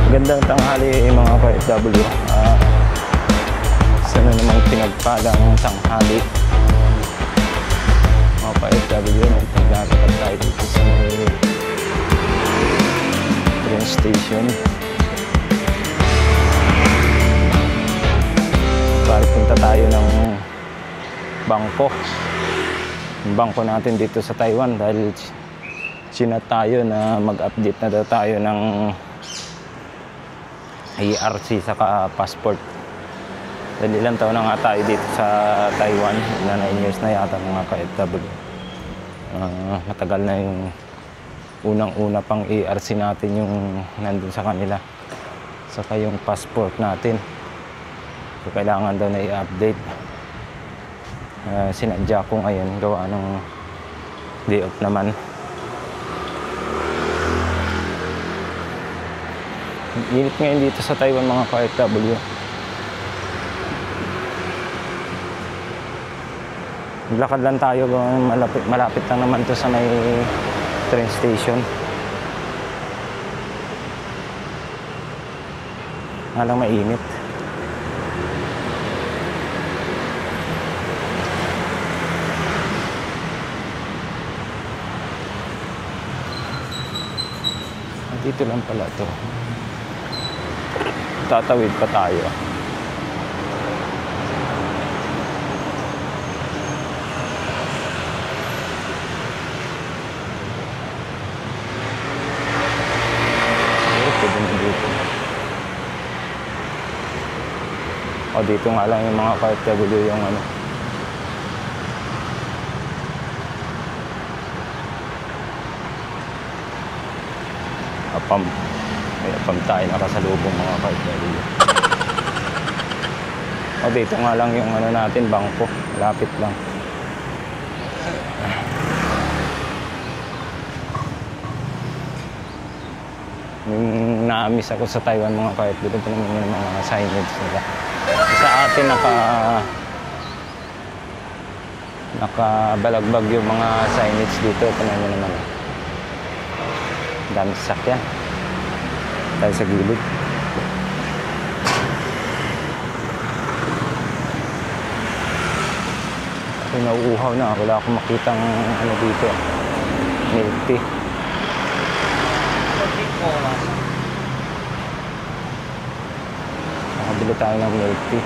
Gandang tanghali mga ka-FW. Sana namang pinagpalang tanghali mga ka-FW. Naglalakad tayo dito sa train station. Punta tayo ng bangko. Yung bangko natin dito sa Taiwan dahil sinat tayo na mag-update na daw tayo ng ERC saka passport. Dahil ilang taon na nga tayo dito sa Taiwan, na 9 years na yata mga ka-FW. Matagal na yung unang-una pang ERC natin yung nandun sa kanila. Saka yung passport natin. So, kailangan daw na i-update. Sinadya ko ngayon gawa ng day off naman. Init ngayon dito sa Taiwan mga ka-FW. Maglakad lang tayo, malapit lang naman to sa may train station. Halang mainit. Dito lang pala to. Tatawid pa tayo. Pwede na dito. O dito nga lang yung mga ka-FW yung ano. Apam. May apam tayo nakasalubong mga ka-FW. O dito nga lang yung ano natin, bangko. Malapit lang. Yung na-miss ako sa Taiwan mga ka-FW, ito naman yung mga signage nila. Sa atin nakabalagbag yung mga signage dito. Ito naman. Dami sasakyan. Tayo sa gilid. Ako nauuhaw na. Wala akong makitang ano dito. Milk tea. Nakabili tayo ng milk tea.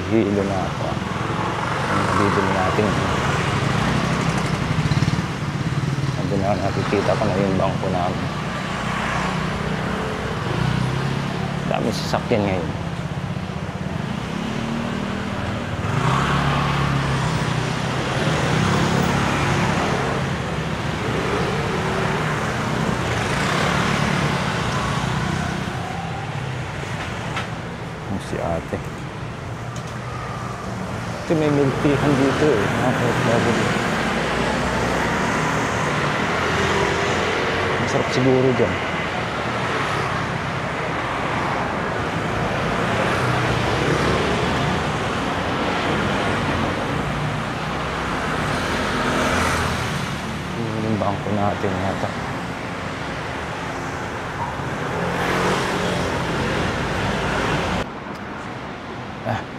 Hilo na ako. Bibili natin. Nandun na nakikita ko na yung bangko namin. Dami sasakyan ngayon. Si ate. Ito may milk teahan dito eh. Masarap siguro dyan. Yung bangko natin yata.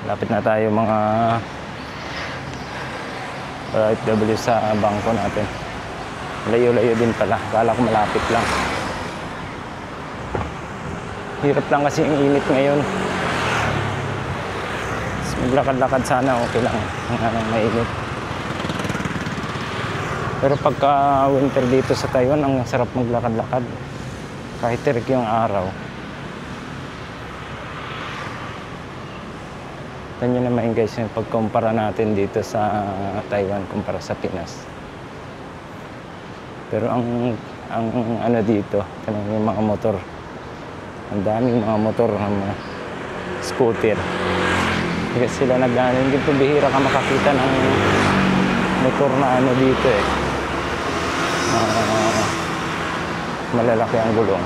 Lapit na tayo mga FW sa bangko natin. Layo-layo din pala. Akala ko malapit lang. Hirap lang kasi yung init ngayon. Maglakad-lakad sana okay lang. Mainit. Pero pagka winter dito sa Taiwan, ang sarap maglakad-lakad. Kahit tirik yung araw. Ganyan naman guys, yung pagkumpara natin dito sa Taiwan kumpara sa Pinas. Pero ang ano dito, yung mga motor. Ang daming mga motor, mga scooter. Kasi sila nag-ano, hindi po bihira ka makakita ng motor na ano dito eh. Malalaki ang gulong.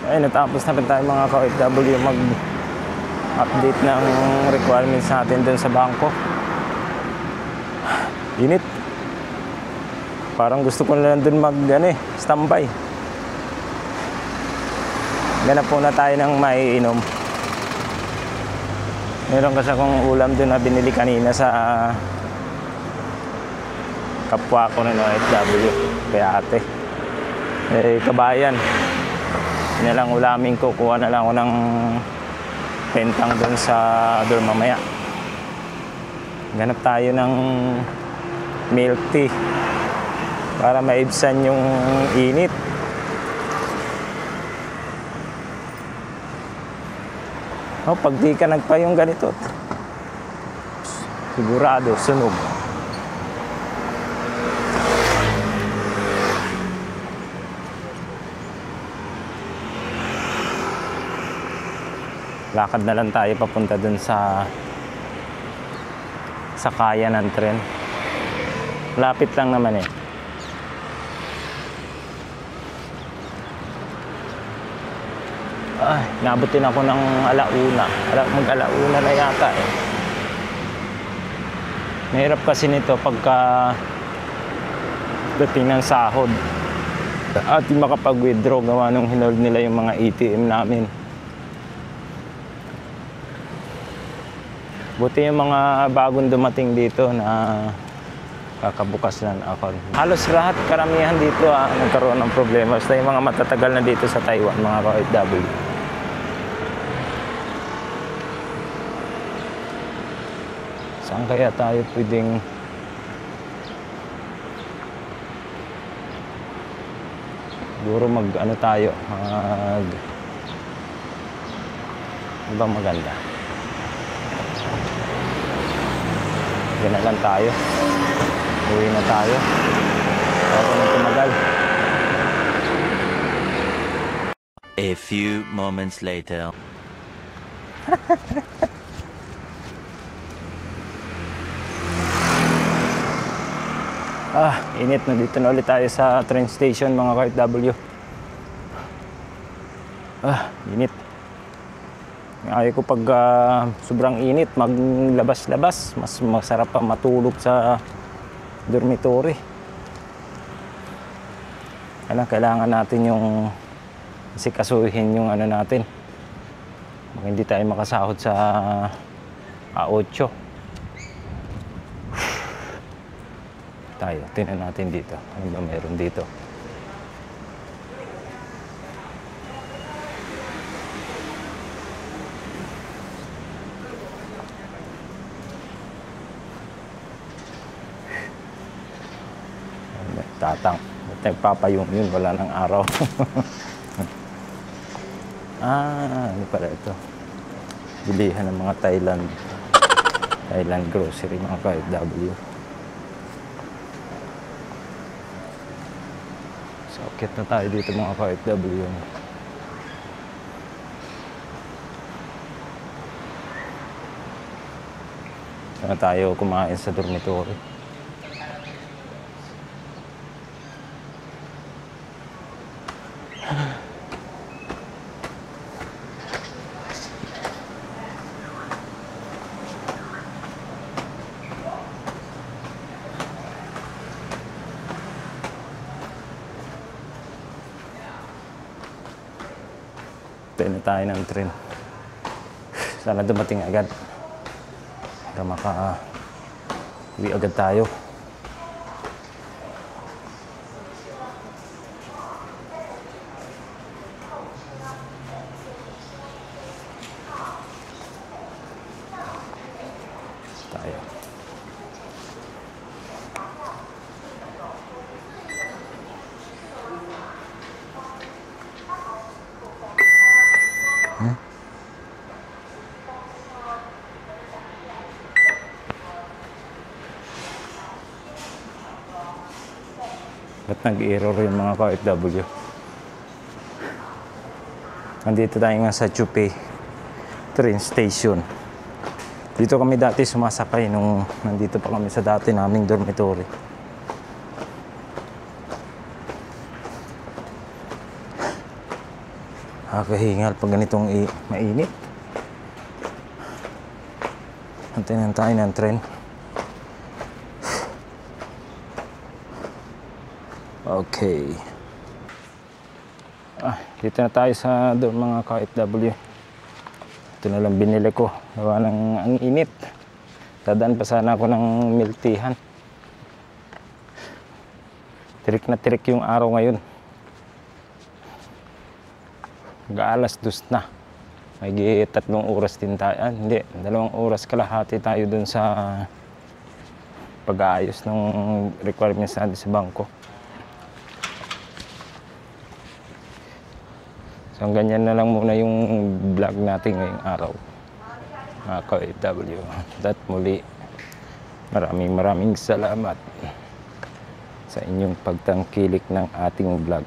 Ay, natapos na rin tayo mga ka-OFW mag-update ng requirements natin dun sa bangko. Init. Parang gusto ko na lang dun standby. Ganap po na tayo ng maiinom. Meron kasi akong ulam dun na binili kanina sa kapwa ko ng OFW, kaya ate. Kabayan. Yun na lang ulamin ko, kuha na lang ako ng pentang doon sa door mamaya. Ganap tayo ng milk tea para maibsan yung init. Pag di ka nagpayong ganito, sigurado sunog. Lakad na lang tayo papunta dun sa kaya ng tren. Lapit lang naman eh. Nabutin ako ng alauna. Mag-alauna na yata eh. Mahirap kasi nito pagka dating ng sahod. At di makapag-withdraw gawa nung hinold nila yung mga ATM namin. Buti yung mga bagong dumating dito na kakabukas ng account. Halos lahat, karamihan dito nagkaroon ng problema. Basta yung mga matatagal na dito sa Taiwan, mga ka-OFW. Saan kaya tayo pwedeng siguro mag-ano tayo? Ibang maganda. Yan na lang tayo. Uwi na tayo. Ako na tumagal. A few moments later. Init na dito na ulit tayo sa train station mga ka-OFW. Init. Ayaw ko pag sobrang init, maglabas-labas. Mas masarap pa matulog sa dormitory. Kailangan natin yung sikasuhin yung ano natin. Hindi tayo makasahod sa A8. Tayo, tingnan natin dito. Ano ba meron dito? Tatang. Nagpapayong yun. Wala ng araw. Ano pala ito? Bilihan ng mga Thailand grocery, mga ka-OFW. So, akit na tayo dito mga ka-OFW. Saan tayo kumain sa dormitory? Tayo na tayo ng tren. Sana dumating agad para maka-uwi agad tayo. Ba't nag-error yung mga ka-OFW? Nandito tayo nga sa Chupe train station. Dito kami dati sumasakay nung nandito pa kami sa dati naming dormitory. Nakakahingal pag ganitong mainit. Antayin tayo ng tren. Okay. Dito na tayo sa doon mga ka-FW. Ito na lang binili ko. Gawa ng ang init. Dadaan pa sana ako ng miltihan. Tirik na tirik yung araw ngayon. Alas 2 na. May 3 oras din tayo. Hindi, 2 oras kalahati tayo dun sa pag-aayos ng requirements natin sa bangko. So ganyan na lang muna yung vlog natin ngayong araw. Mga ka-FW. At muli, maraming salamat sa inyong pagtangkilik ng ating vlog.